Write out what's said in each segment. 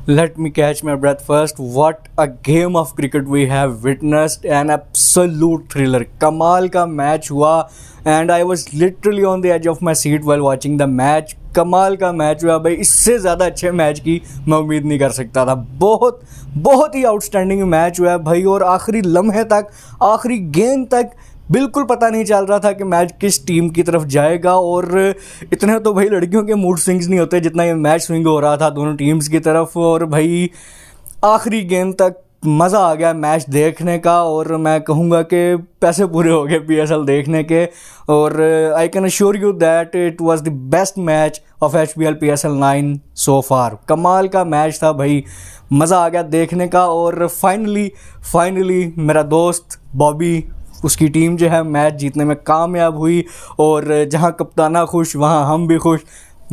Let me catch my breath first. What a game of cricket we have witnessed. An absolute thriller. कमाल का match हुआ and I was literally on the edge of my seat while watching the match. कमाल का match हुआ भाई, इससे ज़्यादा अच्छे मैच की मैं उम्मीद नहीं कर सकता था। बहुत बहुत ही आउटस्टैंडिंग मैच हुआ है भाई, और आखिरी लम्हे तक, आखिरी गेंद तक बिल्कुल पता नहीं चल रहा था कि मैच किस टीम की तरफ जाएगा। और इतने तो भाई लड़कियों के मूड स्विंग्स नहीं होते जितना ये मैच स्विंग हो रहा था दोनों टीम्स की तरफ। और भाई आखिरी गेंद तक मज़ा आ गया मैच देखने का, और मैं कहूँगा कि पैसे पूरे हो गए PSL देखने के। और I can assure you that it was the best match of HBL PSL 9 सो फार। कमाल का मैच था भाई, मज़ा आ गया देखने का। और फाइनली मेरा दोस्त बॉबी, उसकी टीम जो है मैच जीतने में कामयाब हुई, और जहां कप्ताना खुश वहां हम भी खुश।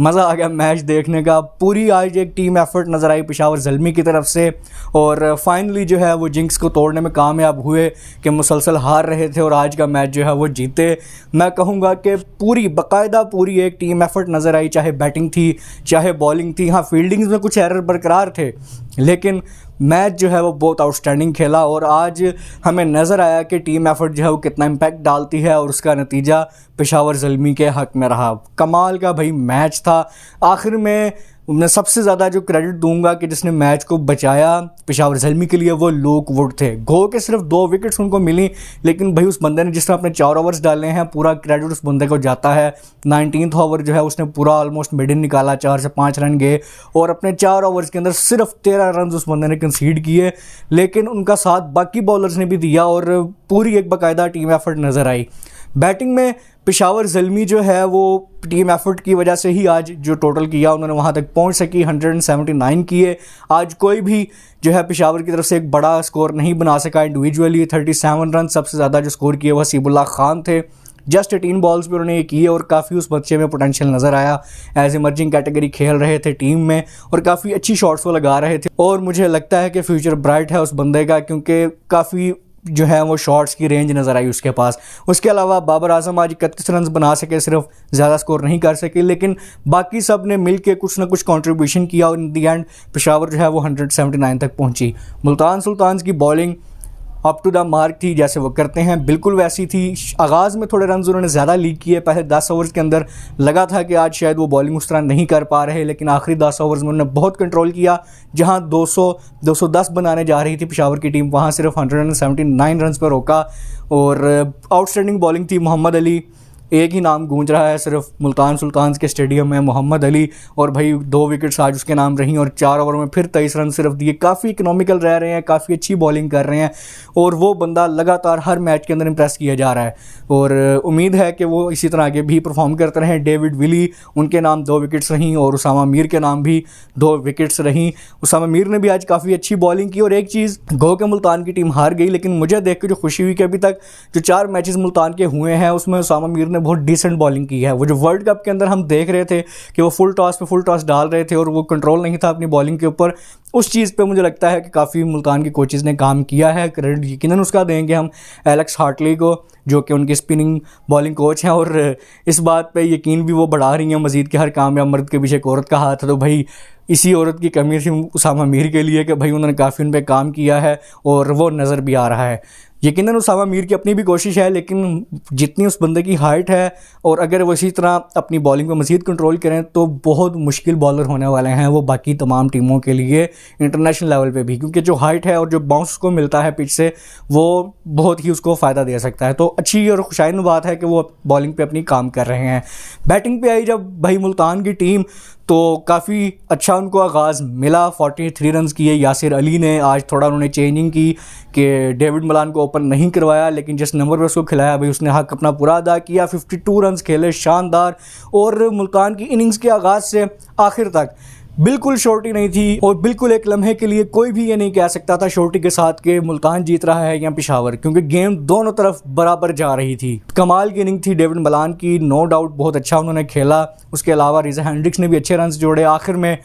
मज़ा आ गया मैच देखने का। पूरी आज एक टीम एफर्ट नज़र आई पेशावर ज़ल्मी की तरफ से, और फाइनली जो है वो जिंक्स को तोड़ने में कामयाब हुए कि मुसलसल हार रहे थे और आज का मैच जो है वो जीते। मैं कहूँगा कि पूरी एक टीम एफर्ट नज़र आई, चाहे बैटिंग थी चाहे बॉलिंग थी। हाँ, फील्डिंग्स में कुछ एरर बरकरार थे, लेकिन मैच जो है वो बहुत आउटस्टैंडिंग खेला। और आज हमें नज़र आया कि टीम एफर्ट जो है वो कितना इम्पैक्ट डालती है, और उसका नतीजा पेशावर ज़ल्मी के हक़ में रहा। कमाल का भाई मैच था। आखिर में मैं सबसे ज़्यादा जो क्रेडिट दूंगा कि जिसने मैच को बचाया पेशावर ज़ल्मी के लिए, वो लुक वुड थे। गो के सिर्फ 2 विकेट्स उनको मिली, लेकिन भाई उस बंदे ने जिस तरह अपने 4 ओवर्स डाले हैं, पूरा क्रेडिट उस बंदे को जाता है। 19th ओवर जो है उसने पूरा ऑलमोस्ट मिडिल निकाला, 4 से 5 रन गए, और अपने 4 ओवर्स के अंदर सिर्फ 13 रन उस बंदे ने कंसीड किए। लेकिन उनका साथ बाकी बॉलर्स ने भी दिया, और पूरी एक बाकायदा टीम एफर्ट नज़र आई। बैटिंग में पेशावर ज़ल्मी जो है वो टीम एफर्ट की वजह से ही आज जो टोटल किया उन्होंने वहाँ तक पहुँच सकी, 179 किए। आज कोई भी जो है पेशावर की तरफ से एक बड़ा स्कोर नहीं बना सका इंडिविजुअली। 37 रन सबसे ज़्यादा जो स्कोर किए वो हसीबुल्लाह खान थे। जस्ट 18 बॉल्स पे उन्होंने ये किए, और काफ़ी उस बच्चे में पोटेंशियल नज़र आया। एज इमर्जिंग कैटेगरी खेल रहे थे टीम में, और काफ़ी अच्छी शॉट्स वो लगा रहे थे। और मुझे लगता है कि फ्यूचर ब्राइट है उस बंदे का, क्योंकि काफ़ी जो है वो शॉट्स की रेंज नज़र आई उसके पास। उसके अलावा बाबर आजम आज 31 रन बना सके, सिर्फ ज़्यादा स्कोर नहीं कर सके, लेकिन बाकी सब ने मिल के कुछ ना कुछ कंट्रीब्यूशन किया, और इन दी एंड पेशावर जो है वो 179 तक पहुंची। मुल्तान सुल्तान्स की bowling up to the mark थी, जैसे वो करते हैं बिल्कुल वैसी थी। आगाज़ में थोड़े रन उन्होंने ज़्यादा लीक किए, पहले 10 ओवर्स के अंदर लगा था कि आज शायद वो बॉलिंग उस तरह नहीं कर पा रहे, लेकिन आखिरी 10 ओवर्स में उन्होंने बहुत कंट्रोल किया। जहां 210 बनाने जा रही थी पेशावर की टीम, वहां सिर्फ 179 रन पर रोका। और आउटस्टैंडिंग बॉलिंग थी। मोहम्मद अली, एक ही नाम गूंज रहा है सिर्फ मुल्तान सुल्तान्स के स्टेडियम में, मोहम्मद अली, और भाई 2 विकेट्स आज उसके नाम रहीं, और 4 ओवर में फिर 23 रन सिर्फ दिए। काफ़ी इकोनॉमिकल रह रहे हैं, काफ़ी अच्छी बॉलिंग कर रहे हैं, और वो बंदा लगातार हर मैच के अंदर इंप्रेस किया जा रहा है, और उम्मीद है कि वो इसी तरह आगे भी परफॉर्म करते रहें। डेविड विली, उनके नाम 2 विकेट्स रहीं, और उसामा मीर के नाम भी 2 विकेट्स रहीं। उसामा मीर ने भी आज काफ़ी अच्छी बॉलिंग की। और एक चीज़, गो के मुल्तान की टीम हार गई, लेकिन मुझे देख के जो खुशी हुई कि अभी तक जो 4 मैचेस मुल्तान के हुए हैं उसमें उसामा मीर ने बहुत डिसेंट बॉलिंग की है। वो जो वर्ल्ड कप के अंदर हम देख रहे थे कि वो फुल टॉस डाल रहे थे, और वो कंट्रोल नहीं था अपनी बॉलिंग के ऊपर, उस चीज़ पे मुझे लगता है कि काफ़ी मुल्तान के कोचेज़ ने काम किया है। क्रेडिट यकीनन उसका देंगे हम एलेक्स हार्टली को, जो कि उनके स्पिनिंग बॉलिंग कोच हैं, और इस बात पे यकीन भी वो बढ़ा रही हैं मज़ीद कि हर कामयाब मर्द के पीछे एक औरत का हाथ है। तो भाई इसी औरत की कमी थी उसामा मीर के लिए कि भाई उन्होंने काफ़ी उन पर काम किया है, और वो नज़र भी आ रहा है। यकीनन उसामा मीर की अपनी भी कोशिश है, लेकिन जितनी उस बंदे की हाइट है, और अगर वो इसी तरह अपनी बॉलिंग को मज़ीद कंट्रोल करें, तो बहुत मुश्किल बॉलर होने वाले हैं वो बाकी तमाम टीमों के लिए इंटरनेशनल लेवल पे भी, क्योंकि जो हाइट है और जो बाउंस को मिलता है पिच से, वो बहुत ही उसको फ़ायदा दे सकता है। तो अच्छी और खुशाइन बात है कि वो बॉलिंग पे अपनी काम कर रहे हैं। बैटिंग पे आई जब भाई मुल्तान की टीम, तो काफ़ी अच्छा उनको आगाज़ मिला। 43 रन किए यासिर अली ने। आज थोड़ा उन्होंने चेंजिंग की कि डेविड मलान को ओपन नहीं करवाया, लेकिन जिस नंबर पर उसको खिलाया भाई उसने हक अपना पूरा अदा किया। 52 रन खेले, शानदार। और मुल्तान की इनिंग्स के आगाज़ से आखिर तक बिल्कुल शॉर्टी नहीं थी, और बिल्कुल एक लम्हे के लिए कोई भी ये नहीं कह सकता था शॉर्टी के साथ कि मुल्तान जीत रहा है या पेशावर, क्योंकि गेम दोनों तरफ बराबर जा रही थी। कमाल की इनिंग थी डेविड मलान की, नो डाउट बहुत अच्छा उन्होंने खेला। उसके अलावा रिजा हेंड्रिक्स ने भी अच्छे रन जोड़े। आखिर में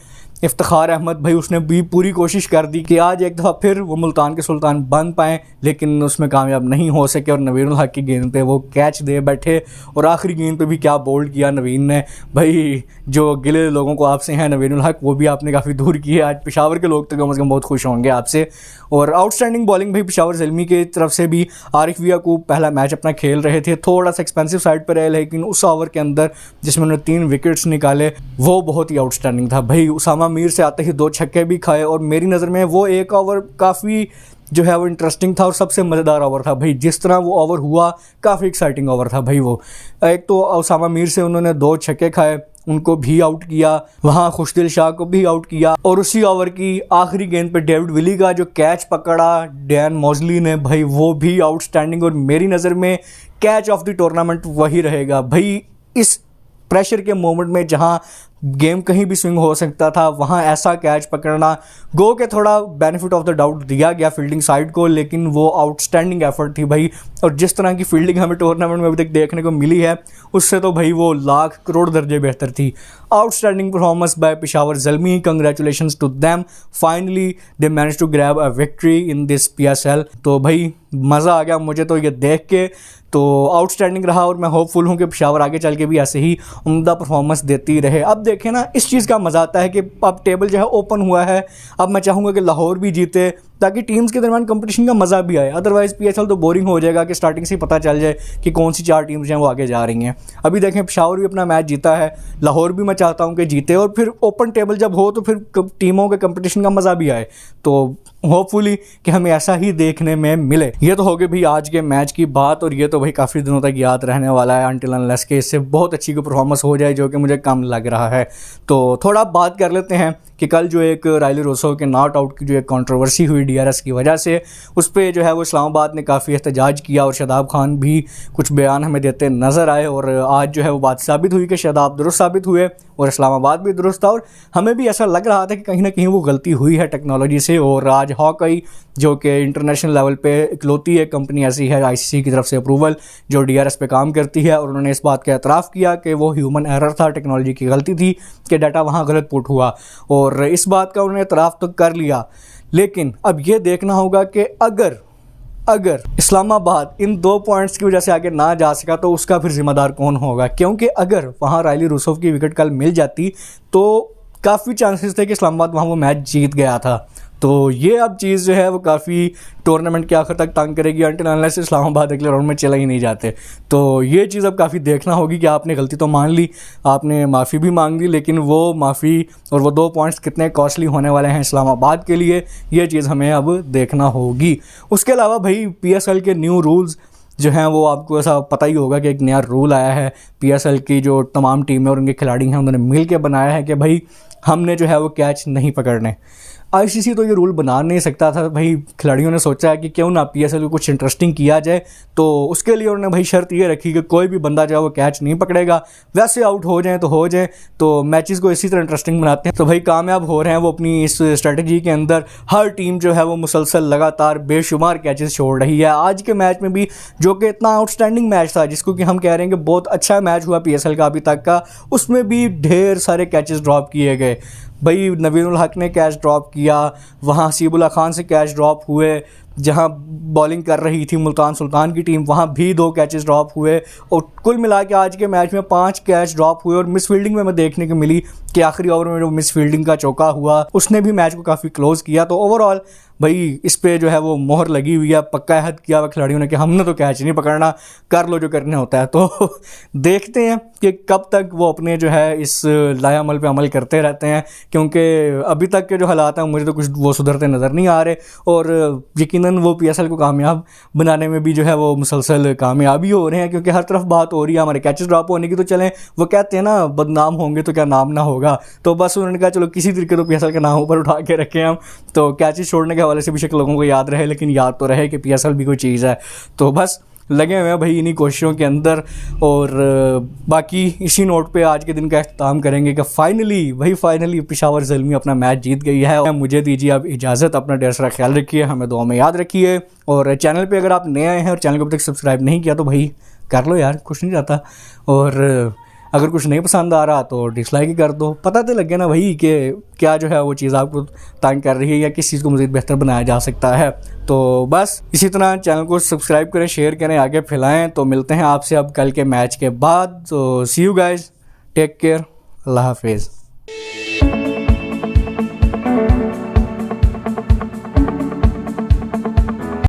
इफ्तिखार अहमद भाई उसने भी पूरी कोशिश कर दी कि आज एक दफ़ा फिर वो मुल्तान के सुल्तान बन पाएँ, लेकिन उसमें कामयाब नहीं हो सके और नवीन उल हक की गेंद पे वो कैच दे बैठे। और आखिरी गेंद पे भी क्या बोल्ड किया नवीन ने भाई, जो गिले लोगों को आपसे हैं नवीन उल हक, वो भी आपने काफ़ी दूर किए। आज पेशावर के लोग तो कम से कम बहुत खुश होंगे आपसे। और आउटस्टैंडिंग बॉलिंग भाई पेशावर ज़ल्मी की तरफ से भी। आरिफ याकूब पहला मैच अपना खेल रहे थे, थोड़ा सा एक्सपेंसिव साइड पर रहे, लेकिन उस ओवर के अंदर जिसमें उन्होंने 3 विकेट्स निकाले वो बहुत ही आउटस्टैंडिंग था भाई। उसामा मीर से आते ही 2 छक्के भी खाए और मेरी नज़र में वो एक ओवर काफ़ी जो है वो इंटरेस्टिंग था और सबसे मज़ेदार ओवर था भाई। जिस तरह वो ओवर हुआ काफ़ी एक्साइटिंग ओवर था भाई। वो एक तो उसामा मीर से उन्होंने 2 छक्के खाए, उनको भी आउट किया, वहाँ खुशदिल शाह को भी आउट किया, और उसी ओवर की आखिरी गेंद पे डेविड विली का जो कैच पकड़ा डैन मॉजली ने भाई, वो भी आउटस्टैंडिंग। और मेरी नज़र में कैच ऑफ द टूर्नामेंट वही रहेगा भाई। इस प्रेशर के मोमेंट में जहाँ गेम कहीं भी स्विंग हो सकता था, वहाँ ऐसा कैच पकड़ना, गो के थोड़ा बेनिफिट ऑफ द डाउट दिया गया फील्डिंग साइड को, लेकिन वो आउटस्टैंडिंग एफर्ट थी भाई। और जिस तरह की फील्डिंग हमें टूर्नामेंट में अभी तक देखने को मिली है, उससे तो भाई वो लाख करोड़ दर्जे बेहतर थी। Outstanding performance by Peshawar Zalmi, congratulations to them, finally they manage to grab a victory in this PSL। तो भाई मज़ा आ गया मुझे तो ये देख के, तो आउटस्टैंडिंग रहा और मैं होपफुल हूँ कि पेशावर आगे चल के भी ऐसे ही उम्दा परफॉर्मेंस देती रहे। अब देखें ना, इस चीज़ का मज़ा आता है कि अब टेबल जो है ओपन हुआ है, अब मैं चाहूँगा कि लाहौर भी जीते ताकि टीम्स के दरमियान कंपटीशन का मज़ा भी आए। अदरवाइज़ PSL तो बोरिंग हो जाएगा कि स्टार्टिंग से ही पता चल जाए कि कौन सी 4 टीम्स हैं वो आगे जा रही हैं। अभी देखें पेशावर भी अपना मैच जीता है, लाहौर भी मैं चाहता हूँ कि जीते, और फिर ओपन टेबल जब हो तो फिर टीमों के कंपटीशन का मज़ा भी आए। तो होपफुली कि हमें ऐसा ही देखने में मिले। ये तो हो गई भाई आज के मैच की बात, और ये तो भाई काफ़ी दिनों तक याद रहने वाला है अनटिल अनलेस के इससे बहुत अच्छी कोई परफॉर्मेंस हो जाए, जो कि मुझे कम लग रहा है। तो थोड़ा बात कर लेते हैं कि कल जो एक रायली रोसो के नॉट आउट की जो एक कंट्रोवर्सी हुई DRS की वजह से, उस पर जो है वो इस्लामाबाद ने काफ़ी एहतजाज किया और शादाब खान भी कुछ बयान हमें देते नज़र आए। और आज जो है वो बात साबित हुई कि शादाब दुरुस्त साबित हुए और इस्लामाबाद भी दुरुस्त था, और हमें भी ऐसा लग रहा था कि कहीं ना कहीं वो गलती हुई है टेक्नोलॉजी से। और आज हॉकई जो कि इंटरनेशनल लेवल पे इकलौती एक कंपनी ऐसी है ICC की तरफ से अप्रूवल जो DRS पे काम करती है, और उन्होंने इस बात का एतराफ़ किया कि वो ह्यूमन एरर था, टेक्नोलॉजी की गलती थी कि डाटा वहाँ गलत पुट हुआ, और इस बात का उन्होंने एतराफ़ तो कर लिया। लेकिन अब ये देखना होगा कि अगर इस्लामाबाद इन 2 पॉइंट्स की वजह से आगे ना जा सका तो उसका फिर ज़िम्मेदार कौन होगा, क्योंकि अगर वहाँ रायली रूसोव की विकेट कल मिल जाती तो काफ़ी चांसेस थे कि इस्लामाबाद वहाँ वो मैच जीत गया था। तो ये अब चीज़ जो है वो काफ़ी टूर्नामेंट के आखिर तक तंग करेगी अनटिल अनलेस इस्लामाबाद अगले राउंड में चला ही नहीं जाते। तो ये चीज़ अब काफ़ी देखना होगी कि आपने गलती तो मान ली, आपने माफ़ी भी मांग ली, लेकिन वो माफ़ी और वो 2 पॉइंट्स कितने कॉस्टली होने वाले हैं इस्लामाबाद के लिए, ये चीज़ हमें अब देखना होगी। उसके अलावा भाई PSL के न्यू रूल्स जो हैं वो आपको ऐसा पता ही होगा कि एक नया रूल आया है। PSL की जो तमाम टीमें और उनके खिलाड़ी हैं उन्होंने मिल के बनाया है कि भाई हमने जो है वो कैच नहीं पकड़ने। ICC तो ये रूल बना नहीं सकता था भाई, खिलाड़ियों ने सोचा है कि क्यों ना PSL को कुछ इंटरेस्टिंग किया जाए, तो उसके लिए उन्होंने भाई शर्त ये रखी कि कोई भी बंदा जो है वो कैच नहीं पकड़ेगा, वैसे आउट हो जाए तो हो जाए, तो मैचेस को इसी तरह इंटरेस्टिंग बनाते हैं। तो भाई कामयाब हो रहे हैं वो अपनी इस स्ट्रेटजी के अंदर। हर टीम जो है वो मुसलसल लगातार बेशुमार कैचेस छोड़ रही है। आज के मैच में भी जो कि इतना आउटस्टैंडिंग मैच था, जिसको कि हम कह रहे हैं कि बहुत अच्छा मैच हुआ PSL का अभी तक का, उसमें भी ढेर सारे कैचेस ड्रॉप किए गए भाई। नवीन उल हक ने कैच ड्रॉप किया, वहाँ हसीबुल्ला खान से कैच ड्रॉप हुए, जहाँ बॉलिंग कर रही थी मुल्तान सुल्तान की टीम वहाँ भी 2 कैचेस ड्रॉप हुए, और कुल मिला के आज के मैच में 5 कैच ड्रॉप हुए। और मिस फील्डिंग में मैं देखने को मिली कि आखिरी ओवर में जो मिस फील्डिंग का चौका हुआ उसने भी मैच को काफ़ी क्लोज किया। तो ओवरऑल भाई इस पे जो है वो मोहर लगी हुई है, पक्का अहद किया हुआ खिलाड़ियों ने कि हमने तो कैच नहीं पकड़ना, कर लो जो करने होता है। तो देखते हैं कि कब तक वो अपने जो है इस लाएअमल पे अमल करते रहते हैं, क्योंकि अभी तक के जो हालात हैं मुझे तो कुछ वो सुधरते नज़र नहीं आ रहे। और यकीनन वो PSL को कामयाब बनाने में भी जो है वो मुसलसल कामयाबी हो रहे हैं, क्योंकि हर तरफ बात हो रही है हमारे कैचेस ड्रॉप होने की। तो चलें, वो कहते हैं ना बदनाम होंगे तो क्या नाम ना होगा, तो बस उन्होंने कहा चलो किसी तरीके तो PSL के नाम ऊपर उठा के रखें हम, तो कैचेस छोड़ने के हवाले से भी लोगों को याद रहे, लेकिन याद तो रहे कि PSL भी कोई चीज़ है। तो बस लगे हुए हैं भाई इन्हीं कोशिशों के अंदर, और बाकी इसी नोट पे आज के दिन का अख्ताम करेंगे कि फाइनली पेशावर ज़ल्मी अपना मैच जीत गई है। मुझे दीजिए अब इजाज़त, अपना ढेर सारा ख्याल रखिए, हमें दुआ में याद रखिए, और चैनल पे अगर आप नए आए हैं और चैनल को अभी तक सब्सक्राइब नहीं किया तो भाई कर लो यार, कुछ नहीं जाता। और अगर कुछ नहीं पसंद आ रहा तो डिसलाइक ही कर दो, पता तो लगे ना भाई कि क्या जो है वो चीज़ आपको तंग कर रही है या किस चीज़ को मज़ीद बेहतर बनाया जा सकता है। तो बस इसी तरह चैनल को सब्सक्राइब करें, शेयर करें, आगे फैलाएँ। तो मिलते हैं आपसे अब कल के मैच के बाद। तो सी यू गाइज, टेक केयर, अल्लाह हाफिज़।